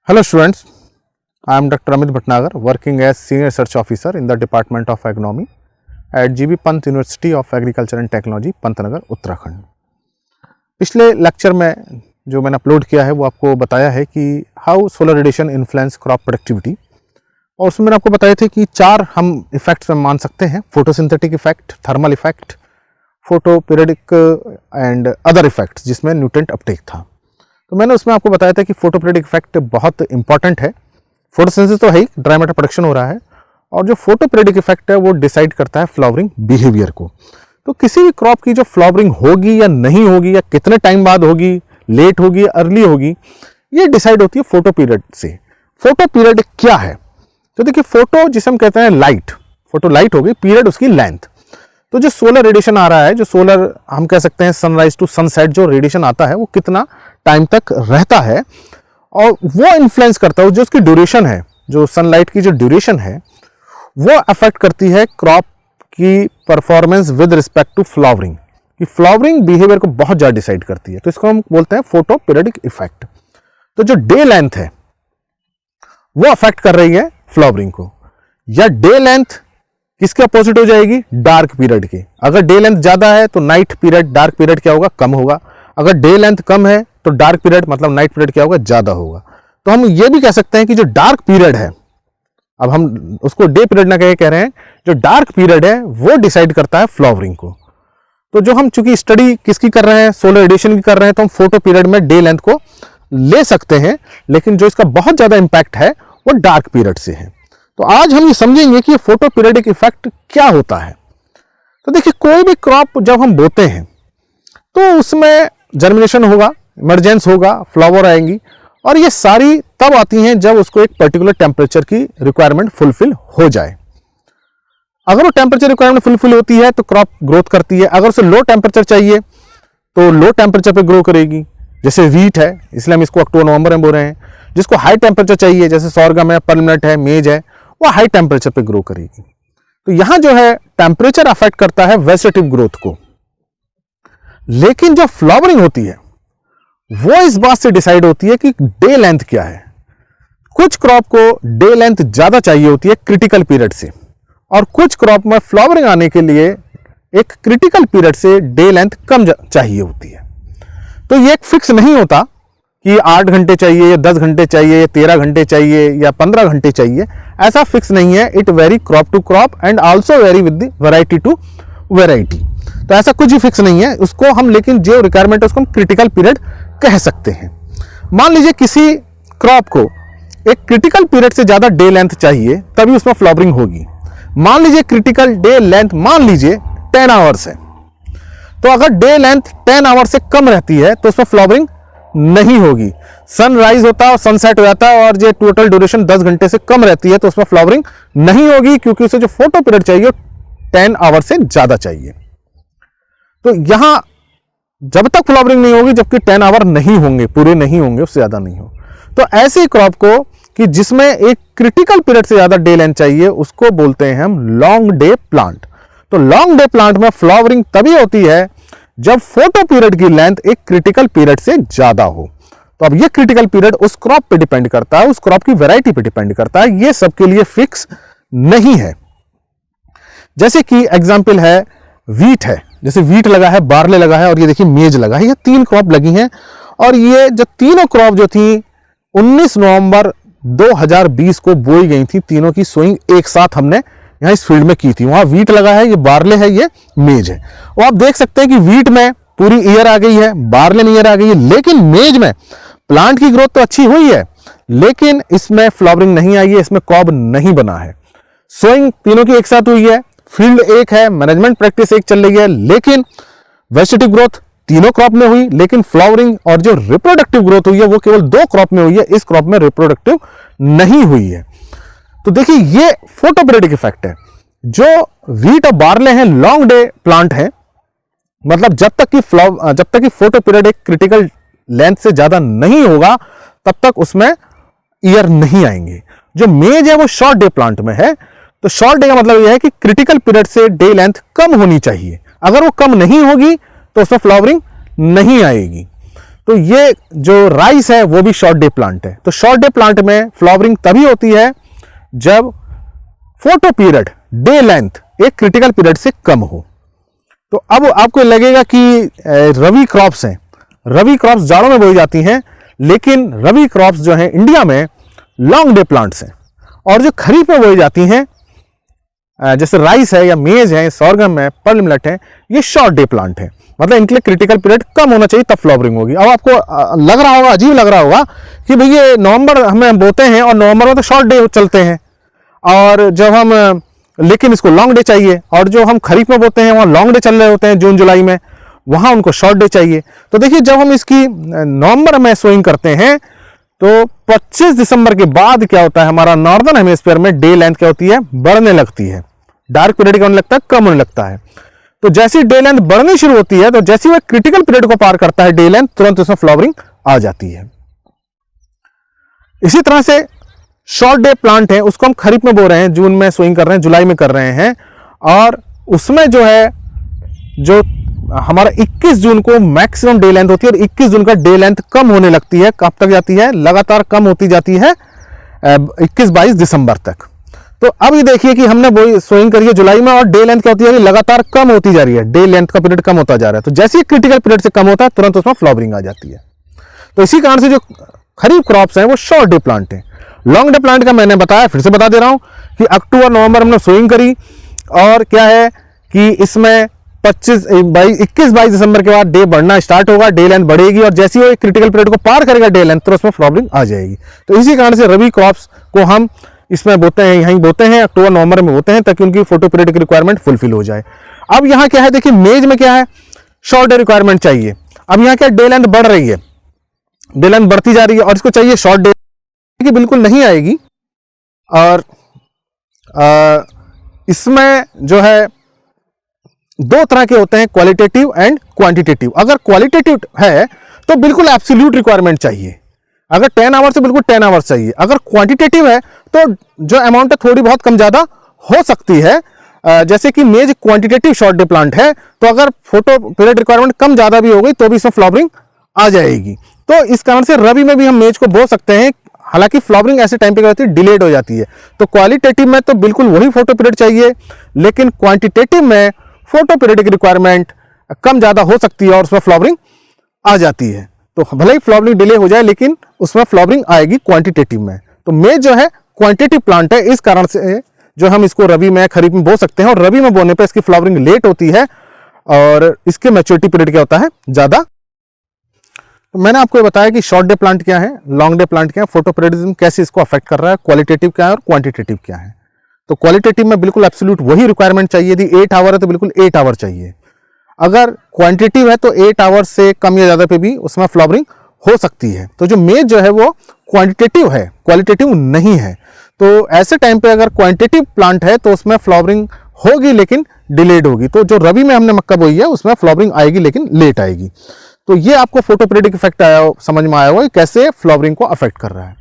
Hello students, I am Dr. Amit Bhatnagar working as Senior Research Officer in the Department of Agronomy at GB Pant University of Agriculture and Technology, Pantnagar, Uttarakhand. पिछले lecture में जो मैंने upload किया है वो आपको बताया है कि how solar radiation influence crop productivity, और उसमें मैंने आपको बताए थे कि चार हम इफेक्ट्स में मान सकते हैं: photosynthetic effect, thermal effect, photo periodic and other effects, जिसमें न्यूट्रिएंट अपटेक था। तो मैंने उसमें आपको बताया था कि फोटो पीरियडिक इफेक्ट बहुत इंपॉर्टेंट है। फोटोसिंथेसिस तो है ही, ड्राई मैटर प्रोडक्शन हो रहा है, और जो फोटो पीरियडिक इफेक्ट है वो डिसाइड करता है फ्लावरिंग बिहेवियर को। तो किसी भी क्रॉप की जो फ्लावरिंग होगी या नहीं होगी, या कितने टाइम बाद होगी, लेट होगी या अर्ली होगी, ये डिसाइड होती है फोटो पीरियड से। फोटो पीरियड क्या है? तो देखिए, फोटो जिसे हम कहते हैं लाइट, फोटो लाइट हो गई, पीरियड उसकी लेंथ। तो जो सोलर रेडिएशन आ रहा है, जो सोलर हम कह सकते हैं सनराइज टू सनसेट जो रेडिएशन आता है, वो कितना टाइम तक रहता है, और वो इन्फ्लुएंस करता है, जो उसकी ड्यूरेशन है, जो सनलाइट की जो ड्यूरेशन है, वो अफेक्ट करती है क्रॉप की performance with respect to flowering. कि फ्लावरिंग बिहेवियर को बहुत ज़्यादा डिसाइड करती है। तो इसको हम बोलते हैं फोटो पीरियडिक इफेक्ट। तो जो डे लेंथ है वो अफेक्ट कर रही है फ्लावरिंग को, या डे लेंथ किसके अपोजिट हो जाएगी? डार्क पीरियड के। अगर डे लेंथ ज्यादा है तो नाइट पीरियड, डार्क पीरियड क्या होगा? कम होगा। अगर डे लेंथ कम है तो डार्क पीरियड मतलब नाइट पीरियड क्या होगा? ज्यादा होगा। तो हम ये भी कह सकते हैं कि जो डार्क पीरियड है, अब हम उसको डे पीरियड ना कह रहे हैं, जो डार्क पीरियड है वो डिसाइड करता है फ्लावरिंग को। तो जो हम चूंकि स्टडी किसकी कर रहे हैं, सोलर रेडिएशन की कर रहे हैं, तो हम फोटो पीरियड में डे लेंथ को ले सकते हैं, लेकिन जो इसका बहुत ज्यादा इंपैक्ट है वो डार्क पीरियड से है। तो आज हम ये समझेंगे कि ये फोटो पीरियडिक इफेक्ट क्या होता है। तो देखिए, कोई भी क्रॉप जब हम बोते हैं तो उसमें जर्मिनेशन होगा, इमरजेंस होगा, फ्लावर आएंगी, और ये सारी तब आती हैं जब उसको एक पर्टिकुलर टेम्परेचर की रिक्वायरमेंट फुलफिल हो जाए। अगर वो टेम्परेचर रिक्वायरमेंट फुलफिल होती है तो क्रॉप ग्रोथ करती है। अगर उसे लो टेम्परेचर चाहिए तो लो टेम्परेचर पे ग्रो करेगी। जैसे वीट है, इसलिए हम इसको अक्टूबर नवंबर में बोल रहे हैं। जिसको हाई टेम्परेचर चाहिए, जैसे सॉर्गम है, पर्लमेट है, मेज है, वो हाई टेम्परेचर पे ग्रो करेगी। तो यहां जो है टेम्परेचर अफेक्ट करता है वेजिटेटिव ग्रोथ को, लेकिन जो फ्लावरिंग होती है वो इस बात से डिसाइड होती है कि डे लेंथ क्या है। कुछ क्रॉप को डे लेंथ ज्यादा चाहिए होती है क्रिटिकल पीरियड से, और कुछ क्रॉप में फ्लावरिंग आने के लिए एक क्रिटिकल पीरियड से डे लेंथ कम चाहिए होती है। तो ये एक फिक्स नहीं होता कि 8 घंटे चाहिए, या 10 घंटे चाहिए, या 13 घंटे चाहिए, या 15 घंटे चाहिए। ऐसा फिक्स नहीं है। It vary crop to crop and also vary with the variety to variety. तो ऐसा कुछ भी फिक्स नहीं है उसको हम, लेकिन जो रिक्वायरमेंट है उसको हम क्रिटिकल पीरियड कह सकते हैं। मान लीजिए किसी क्रॉप को एक क्रिटिकल पीरियड से ज्यादा डे लेंथ चाहिए, तभी उसमें फ्लावरिंग होगी। मान लीजिए क्रिटिकल डे लेंथ मान लीजिए 10 आवर्स है, तो अगर डे लेंथ 10 आवर से कम रहती है तो उसमें फ्लावरिंग नहीं होगी। सनराइज होता है और सनसेट हो जाता है, और जो टोटल ड्यूरेशन 10 घंटे से कम रहती है तो उसमें फ्लावरिंग नहीं होगी, क्योंकि उसे जो फोटो पीरियड चाहिए 10 आवर से ज्यादा चाहिए। तो यहां जब तक फ्लावरिंग नहीं होगी जबकि 10 आवर नहीं होंगे, पूरे नहीं होंगे, उससे ज्यादा नहीं हो। तो ऐसी क्रॉप को कि जिसमें एक क्रिटिकल पीरियड से ज्यादा डे लेंथ चाहिए, उसको बोलते हैं हम लॉन्ग डे प्लांट। तो लॉन्ग डे प्लांट में फ्लावरिंग तभी होती है जब फोटो पीरियड की लेंथ एक क्रिटिकल पीरियड से ज्यादा हो। तो अब ये क्रिटिकल पीरियड उस क्रॉप पे डिपेंड करता है, उस क्रॉप की वैरायटी पे डिपेंड करता है, ये सबके लिए फिक्स नहीं है। जैसे कि एग्जांपल है वीट है, जैसे वीट लगा है, बार्ले लगा है, और ये देखिए मेज लगा है। ये 3 क्रॉप लगी हैं, और ये जो तीनों क्रॉप जो थी 19 नवंबर 2020 को बोई गई थी। तीनों की सोइंग एक साथ हमने यहां इस फील्ड में की थी। वहां वीट लगा है, ये बार्ले है, ये मेज है। और आप देख सकते हैं कि वीट में पूरी ईयर आ गई है, बार्ले में ईयर आ गई है, लेकिन मेज में प्लांट की ग्रोथ तो अच्छी हुई है, लेकिन इसमें फ्लावरिंग नहीं आई है, इसमें कॉब नहीं बना है। सोइंग तीनों की एक साथ हुई है, फील्ड एक है, मैनेजमेंट प्रैक्टिस एक चल रही है, लेकिन वेजिटेटिव ग्रोथ तीनों क्रॉप में हुई, लेकिन फ्लावरिंग और जो रिप्रोडक्टिव ग्रोथ हुई है वो केवल 2 क्रॉप में हुई है। इस क्रॉप में रिप्रोडक्टिव नहीं हुई है। तो देखिए, ये फोटो पीरियडिक इफेक्ट है। जो वीट और बार्ले हैं लॉन्ग डे प्लांट है, मतलब जब तक कि फोटो पीरियड एक क्रिटिकल लेंथ से ज्यादा नहीं होगा तब तक उसमें ईयर नहीं आएंगे। जो मेज है वो शॉर्ट डे प्लांट में है। तो शॉर्ट डे का मतलब यह है कि क्रिटिकल पीरियड से डे लेंथ कम होनी चाहिए। अगर वो कम नहीं होगी तो उसमें फ्लावरिंग नहीं आएगी। तो ये जो राइस है वो भी शॉर्ट डे प्लांट है। तो शॉर्ट डे प्लांट में फ्लावरिंग तभी होती है जब फोटो पीरियड डे लेंथ एक क्रिटिकल पीरियड से कम हो। तो अब आपको लगेगा कि रवि क्रॉप्स हैं, रवि क्रॉप्स जाड़ों में बोई जाती हैं, लेकिन रवि क्रॉप्स जो हैं इंडिया में लॉन्ग डे प्लांट्स हैं। और जो खरीफ में बोई जाती हैं जैसे राइस है या मेज है, सोरगम है, पर्ल मिलेट है, ये शॉर्ट डे प्लांट है। मतलब इनके लिए क्रिटिकल पीरियड कम होना चाहिए तब फ्लावरिंग होगी। अब आपको लग रहा होगा, अजीब लग रहा होगा कि भाई ये नवंबर हमें बोते हैं और नवंबर में तो शॉर्ट डे चलते हैं, और जब हम लेकिन इसको लॉन्ग डे चाहिए, और जो हम खरीफ में बोते हैं वहाँ लॉन्ग डे चल रहे होते हैं जून जुलाई में, वहाँ उनको शॉर्ट डे चाहिए। तो देखिए जब हम इसकी नवंबर में सोइंग करते हैं तो 25 दिसंबर के बाद क्या होता है, हमारा नॉर्दर्न हेमिस्फीयर में डे लेंथ क्या होती है, बढ़ने लगती है। डार्क पीरियड क्या होने लगता है, कम होने लगता है। तो जैसी डे लेंथ बढ़नी शुरू होती है तो जैसी वह क्रिटिकल पीरियड को पार करता है डे लेंथ, तुरंत उसमें फ्लावरिंग आ जाती है। इसी तरह से शॉर्ट डे प्लांट है, उसको हम खरीफ में बो रहे हैं, जून में सोइंग कर रहे हैं, जुलाई में कर रहे हैं, और उसमें जो है जो हमारा 21 जून को मैक्सिमम डे लेंथ होती है, और 21 जून का डे लेंथ कम होने लगती है। कब तक जाती है, लगातार कम होती जाती है 21-22 दिसंबर तक। तो अब ये देखिए कि हमने वो सोइंग करी है जुलाई में, और डे लेंथ क्या होती है, लगातार कम होती जा रही है, डे लेंथ का पीरियड कम होता जा रहा है। तो जैसे ही क्रिटिकल पीरियड से कम होता है तुरंत उसमें फ्लावरिंग आ जाती है। तो इसी कारण से जो खरीफ क्रॉप्स हैं वो शॉर्ट डे प्लांट हैं। लॉन्ग डे प्लांट का मैंने बताया, फिर से बता दे रहा हूं कि अक्टूबर नवंबर हमने सोइंग करी, और क्या है कि इसमें 21-22 दिसंबर के बाद डे बढ़ना स्टार्ट होगा, डे लेंथ बढ़ेगी, और जैसे ही वो एक क्रिटिकल पीरियड को पार करेगा डे लेंथ, तो उसमें फ्लावरिंग आ जाएगी। तो इसी कारण से रबी क्रॉप्स को हम इसमें बोते हैं, यहीं बोते हैं, अक्टूबर नवंबर में बोते हैं, ताकि उनकी फोटो पीरियड की रिक्वायरमेंट फुलफिल हो जाए। अब यहाँ क्या है, देखिए मेज में क्या है, शॉर्ट डे रिक्वायरमेंट चाहिए। अब यहाँ क्या डे लेंथ बढ़ रही है, डे लेंथ बढ़ती जा रही है, और इसको चाहिए शॉर्ट डे की बिल्कुल नहीं आएगी। और इसमें जो है दो तरह के होते हैं, क्वालिटेटिव एंड क्वांटिटेटिव। अगर क्वालिटेटिव है तो बिल्कुल एब्सोल्यूट रिक्वायरमेंट चाहिए, अगर 10 आवर्स है बिल्कुल 10 आवर्स चाहिए। अगर क्वांटिटेटिव है तो जो अमाउंट है थोड़ी बहुत कम ज्यादा हो सकती है। जैसे कि मेज क्वांटिटेटिव शॉर्ट डे प्लांट है, तो अगर फोटो पीरियड रिक्वायरमेंट कम ज्यादा भी हो गई तो भी इसमें फ्लावरिंग आ जाएगी। तो इस कारण से रबी में भी हम मेज को बो सकते हैं, हालांकि फ्लावरिंग ऐसे टाइम पे होती है, डिलेड हो जाती है। तो क्वालिटेटिव में तो बिल्कुल वही फोटो पीरियड चाहिए, लेकिन क्वांटिटेटिव में फोटो पीरियड की रिक्वायरमेंट कम ज्यादा हो सकती है और उसमें फ्लावरिंग आ जाती है। तो भले ही फ्लावरिंग डिले हो जाए लेकिन उसमें फ्लावरिंग आएगी क्वांटिटेटिव में। तो मेज जो है क्वांटिटेटिव प्लांट है, इस कारण से जो हम इसको रबी में खरीफ में बो सकते हैं, और रबी में बोने पे इसकी फ्लावरिंग लेट होती है और इसके मैच्योरिटी पीरियड क्या होता है, ज्यादा। तो मैंने आपको ये बताया कि शॉर्ट डे प्लांट क्या है, लॉन्ग डे प्लांट क्या है, फोटो पीरियडिज्म कैसे इसको अफेक्ट कर रहा है, क्वालिटेटिव क्या है और क्वांटिटेटिव क्या है। तो क्वालिटेटिव में बिल्कुल एब्सोल्यूट वही रिक्वायरमेंट चाहिए, यदि 8 आवर है तो बिल्कुल 8 आवर चाहिए। अगर क्वांटिटेटिव है तो 8 आवर से कम या ज्यादा पे भी उसमें फ्लावरिंग हो सकती है। तो जो मेज जो है वो क्वांटिटेटिव है, क्वालिटेटिव नहीं है। तो ऐसे टाइम पे अगर क्वांटिटेटिव प्लांट है तो उसमें फ्लावरिंग होगी लेकिन डिलेड होगी। तो जो रबी में हमने मक्का बोई है उसमें फ्लावरिंग आएगी लेकिन लेट आएगी। तो ये आपको फोटो पीरियडिक इफेक्ट आया, समझ में आया होगा कैसे फ्लावरिंग को अफेक्ट कर रहा है।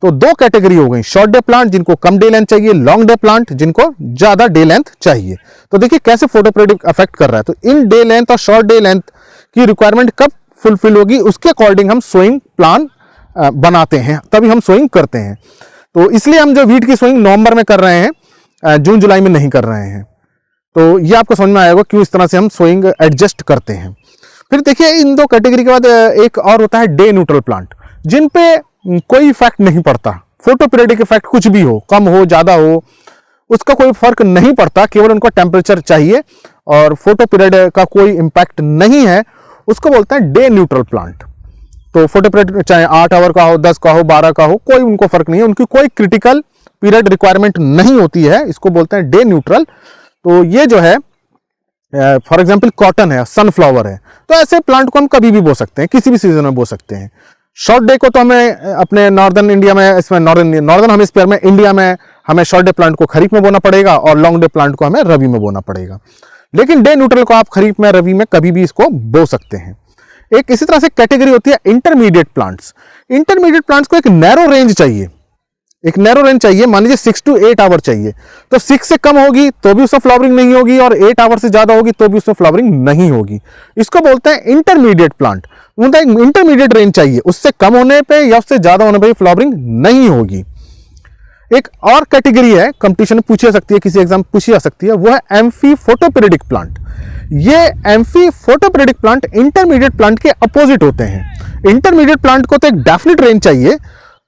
तो दो कैटेगरी हो गई, शॉर्ट डे प्लांट जिनको कम डे लेंथ चाहिए, लॉन्ग डे प्लांट जिनको ज्यादा डे लेंथ चाहिए। तो देखिए कैसे फोटो पीरियडिक अफेक्ट कर रहा है। तो इन डे लेंथ और शॉर्ट डे लेंथ की रिक्वायरमेंट कब फुलफिल होगी उसके अकॉर्डिंग हम सोइंग प्लान बनाते हैं, तभी हम सोइंग करते हैं। तो इसलिए हम जो वीट की सोइंग नवंबर में कर रहे हैं, जून जुलाई में नहीं कर रहे हैं। तो ये आपको समझ में आएगा क्यों इस तरह से हम सोइंग एडजस्ट करते हैं। फिर देखिए इन दो कैटेगरी के बाद एक और होता है डे न्यूट्रल प्लांट, जिन पे कोई इफेक्ट नहीं पड़ता, फोटो पीरियडिक इफेक्ट कुछ भी हो, कम हो ज्यादा हो, उसका कोई फर्क नहीं पड़ता, केवल उनको टेम्परेचर चाहिए और फोटो पीरियड का कोई इंपैक्ट नहीं है, उसको बोलते हैं डे न्यूट्रल प्लांट। तो फोटो पीरियड चाहे 8 आवर का हो, 10 का हो, 12 का हो, कोई उनको फर्क नहीं है, उनकी कोई क्रिटिकल पीरियड रिक्वायरमेंट नहीं होती है, इसको बोलते हैं डे न्यूट्रल। तो ये जो है फॉर एग्जाम्पल कॉटन है, सनफ्लावर है, तो ऐसे प्लांट को हम कभी भी बो सकते हैं, किसी भी सीजन में बो सकते हैं। शॉर्ट डे को तो हमें अपने नॉर्दर्न इंडिया में, इसमें नॉर्दर्न हेमिस्फीयर में, इंडिया में हमें शॉर्ट डे प्लांट को खरीफ में बोना पड़ेगा और लॉन्ग डे प्लांट को हमें रबी में बोना पड़ेगा। लेकिन डे न्यूट्रल को आप खरीफ में, रबी में कभी भी इसको बो सकते हैं। एक इसी तरह से कैटेगरी होती है इंटरमीडिएट प्लांट्स। इंटरमीडिएट प्लांट्स को एक नैरो रेंज चाहिए, एक नैरो रेंज चाहिए, मान लीजिए 6 to 8 आवर चाहिए, तो 6 से कम होगी तो भी उसमें फ्लावरिंग नहीं होगी और 8 आवर से ज्यादा होगी तो भी उसमें फ्लावरिंग नहीं होगी। इसको बोलते हैं इंटरमीडिएट प्लांट। मतलब इंटरमीडिएट रेंज चाहिए, उससे कम होने पे या उससे ज्यादा होने पे फ्लावरिंग नहीं होगी। एक और कैटेगरी है, कंपटीशन में पूछी जा सकती है, किसी एग्जाम पूछी जा सकती है, वो है एम्फी फोटोपेरिडिक प्लांट। ये एम्फी फोटोपेरिडिक प्लांट इंटरमीडिएट प्लांट के अपोजिट होते हैं। इंटरमीडिएट प्लांट को तो एक डेफिनेट रेंज चाहिए,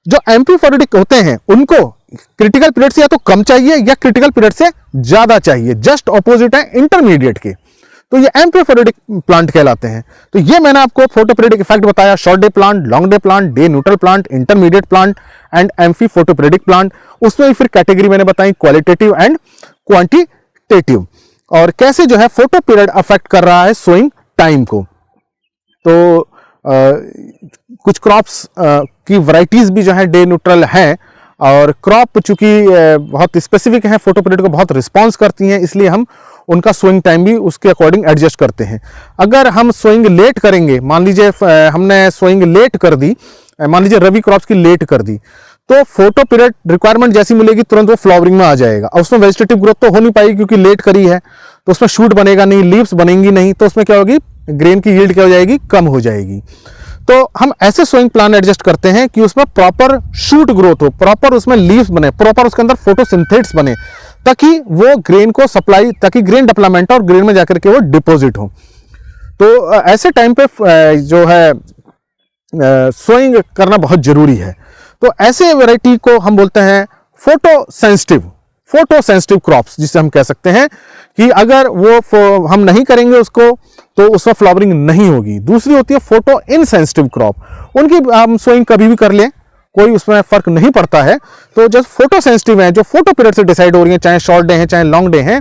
जो एम्फीफोरेटिक होते हैं उनको क्रिटिकल पीरियड से या तो कम चाहिए या क्रिटिकल पीरियड से ज्यादा चाहिए, जस्ट ऑपोजिट है इंटरमीडिएट के, तो ये एम्फीफोरेटिक प्लांट कहलाते हैं। तो ये मैंने आपको फोटोपेरिडिक इफेक्ट बताया, short day plant, long day plant, day neutral plant, intermediate plant and amphiphotoperiodic plant. उसमें फिर कैटेगरी मैंने बताई क्वालिटेटिव एंड क्वांटिटेटिव, और कैसे जो है फोटो पीरियड अफेक्ट कर रहा है सोइंग टाइम को। तो कुछ क्रॉप्स की वैरायटीज भी जो है डे न्यूट्रल हैं, और क्रॉप चूंकि बहुत स्पेसिफिक है, फोटो पीरियड को बहुत रिस्पॉन्स करती हैं, इसलिए हम उनका सोइंग टाइम भी उसके अकॉर्डिंग एडजस्ट करते हैं। अगर हम सोइंग लेट करेंगे, मान लीजिए हमने सोइंग लेट कर दी, मान लीजिए रवि क्रॉप्स की लेट कर दी, तो फोटो पीरियड रिक्वायरमेंट जैसी मिलेगी तुरंत वो फ्लावरिंग में आ जाएगा, और उसमें वेजिटेटिव ग्रोथ तो हो नहीं पाएगी क्योंकि लेट करी है, तो उसमें शूट बनेगा नहीं, लीव्स बनेंगी नहीं, तो उसमें क्या होगी, ग्रेन की यील्ड क्या हो जाएगी, कम हो जाएगी। तो हम ऐसे सोइंग प्लान एडजस्ट करते हैं कि उसमें प्रॉपर शूट ग्रोथ हो, प्रॉपर उसमें लीव्स बने, प्रॉपर उसके अंदर फोटोसिंथेट्स बने, ताकि वो ग्रेन को सप्लाई, ताकि ग्रेन डेवलपमेंट और ग्रेन में जाकर के वो डिपॉजिट हो। तो ऐसे टाइम पे जो है सोइंग करना बहुत जरूरी है। तो ऐसे वैरायटी को हम बोलते हैं फोटो सेंसिटिव क्रॉप्स, जिसे हम कह सकते हैं कि अगर वो हम नहीं करेंगे उसको तो उसमें फ्लावरिंग नहीं होगी। दूसरी होती है फोटो इनसेंसिटिव क्रॉप, उनकी हम सोइंग कभी भी कर लें, कोई उसमें फर्क नहीं पड़ता है। तो जब फोटो सेंसिटिव है, जो फोटो पीरियड से डिसाइड हो रही है, चाहे शॉर्ट डे है चाहे लॉन्ग डे है,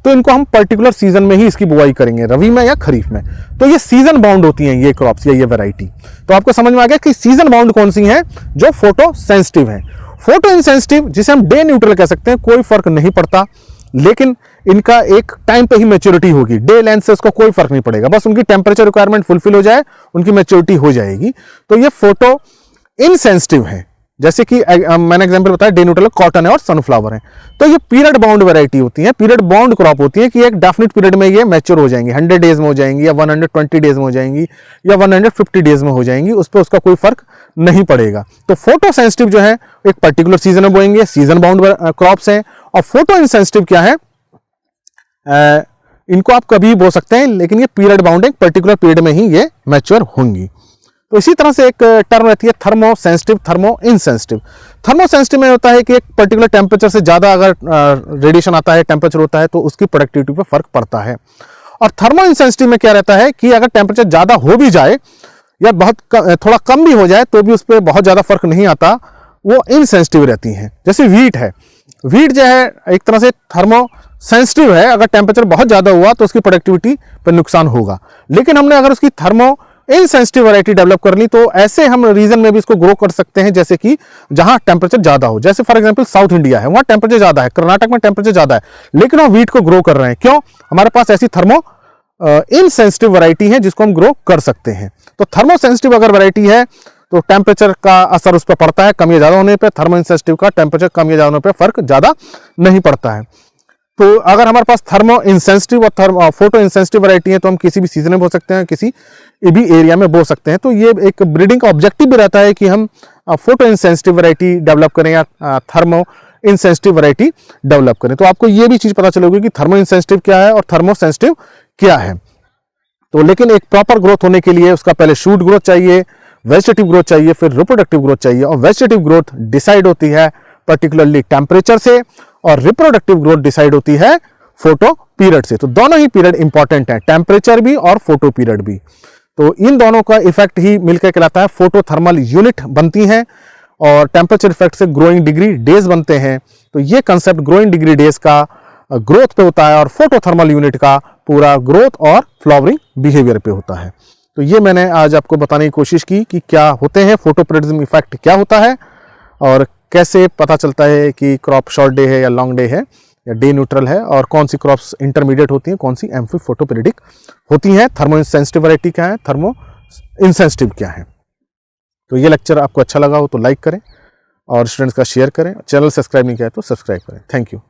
तो इनको हम पर्टिकुलर सीजन में ही इसकी बुआई करेंगे, रबी में या खरीफ में। तो ये सीजन बाउंड होती हैं ये क्रॉप्स या ये वैरायटी। तो आपको समझ में आ गया कि सीजन बाउंड कौन सी है, जो फोटो सेंसिटिव है। फोटो इनसेंसिटिव, जिसे हम डे न्यूट्रल कह सकते हैं, कोई फर्क नहीं पड़ता, लेकिन इनका एक टाइम पे ही मैच्योरिटी होगी, डे लेंथ से उसको कोई फर्क नहीं पड़ेगा, बस उनकी टेम्परेचर रिक्वायरमेंट फुलफिल हो जाए, उनकी मैच्योरिटी हो जाएगी। तो ये फोटो इनसेंसिटिव है। जैसे कि मैंने एग्जांपल बताया, डे न्यूट्रल कॉटन है और सनफ्लावर है। तो ये पीरियड बाउंड वैरायटी होती है, पीरियड बाउंड क्रॉप होती है कि एक डेफिनेट पीरियड में ये मैच्योर हो जाएंगी, 100 डेज में हो जाएंगी या 120 डेज में हो जाएंगी या 150 डेज में हो जाएंगी, उस पर उसका कोई फर्क नहीं पड़ेगा। तो फोटो सेंसिटिव जो है एक पर्टिकुलर सीजन में बोएंगे, सीजन बाउंड क्रॉप्स हैं। और फोटो इनसेंसिटिव क्या है, इनको आप कभी बो सकते हैं, लेकिन ये पीरियड बाउंड एक पर्टिकुलर पीरियड में ही ये मैच्योर होंगी। तो इसी तरह से एक टर्म रहती है thermo sensitive, thermo insensitive. Thermo sensitive में होता है कि एक पर्टिकुलर टेम्परेचर से ज़्यादा अगर रेडिएशन आता है, टेम्परेचर होता है, तो उसकी प्रोडक्टिविटी पर फर्क पड़ता है। और थर्मो इनसेंसिटिव में क्या रहता है कि अगर टेम्परेचर ज़्यादा हो भी जाए या थोड़ा कम भी हो जाए तो भी उस पर बहुत ज़्यादा फर्क नहीं आता, वो इनसेंसिटिव रहती हैं। जैसे वीट है, वीट जो है एक तरह से थर्मो सेंसिटिव है, अगर टेम्परेचर बहुत ज़्यादा हुआ तो उसकी प्रोडक्टिविटी पर नुकसान होगा। लेकिन हमने अगर उसकी थर्मो इनसेंसिटिव वैरायटी डेवलप कर ली तो ऐसे हम रीजन में भी इसको ग्रो कर सकते हैं, जैसे कि जहां टेम्परेचर ज्यादा हो। जैसे फॉर एग्जांपल साउथ इंडिया है, वहां टेम्परेचर ज्यादा है, कर्नाटक में टेम्परेचर ज्यादा है, लेकिन वो वीट को ग्रो कर रहे हैं। क्यों? हमारे पास ऐसी थर्मो इनसेंसिटिव वैरायटी है जिसको हम ग्रो कर सकते हैं। तो थर्मो सेंसिटिव अगर वैरायटी है तो टेम्परेचर का असर उस पर पड़ता है कम या ज्यादा होने पर, थर्मो इनसेंसिटिव का टेम्परेचर कम या ज्यादा होने पर फर्क ज्यादा नहीं पड़ता है। तो अगर हमारे पास थर्मो इनसेंसिटिव और फोटो इनसेंसिटिव वैरायटी है तो हम किसी भी सीजन में बो सकते हैं, किसी भी एरिया में बो सकते हैं। तो ये एक ब्रीडिंग का ऑब्जेक्टिव भी रहता है कि हम फोटो इनसेंसिटिव वैरायटी डेवलप करें या थर्मो इनसेंसिटिव वैरायटी डेवलप करें। तो आपको ये भी चीज़ पता चलेगी कि थर्मो इनसेंसिटिव क्या है और थर्मो सेंसिटिव क्या है। तो लेकिन एक प्रॉपर ग्रोथ होने के लिए उसका पहले शूट ग्रोथ चाहिए, वेजिटेटिव ग्रोथ चाहिए, फिर रिप्रोडक्टिव ग्रोथ चाहिए। और वेजिटेटिव ग्रोथ डिसाइड होती है पर्टिकुलरली टेम्परेचर से, और रिप्रोडक्टिव ग्रोथ डिसाइड होती है फोटो पीरियड से। तो दोनों ही पीरियड इंपॉर्टेंट है, टेम्परेचर भी और फोटो पीरियड भी। तो इन दोनों का इफेक्ट ही मिलकर कहलाता है फोटो थर्मल यूनिट बनती हैं, और टेम्परेचर इफेक्ट से ग्रोइंग डिग्री डेज बनते हैं। तो ये कंसेप्ट ग्रोइंग डिग्री डेज का ग्रोथ पे होता है और फोटो थर्मल यूनिट का पूरा ग्रोथ और फ्लावरिंग बिहेवियर पे होता है। तो ये मैंने आज आपको बताने की कोशिश की कि क्या होते हैं फोटोपीरियडिज्म इफेक्ट, क्या होता है और कैसे पता चलता है कि क्रॉप शॉर्ट डे है या लॉन्ग डे है या डे न्यूट्रल है, और कौन सी क्रॉप्स इंटरमीडिएट होती हैं, कौन सी एम्फी फोटोपीरियडिक होती हैं, थर्मो सेंसिटिव वैरायटी क्या है, थर्मो इनसेंसिटिव क्या है। तो ये लेक्चर आपको अच्छा लगा हो तो लाइक करें और स्टूडेंट्स का शेयर करें, चैनल सब्सक्राइब नहीं किया है तो सब्सक्राइब करें। Thank you.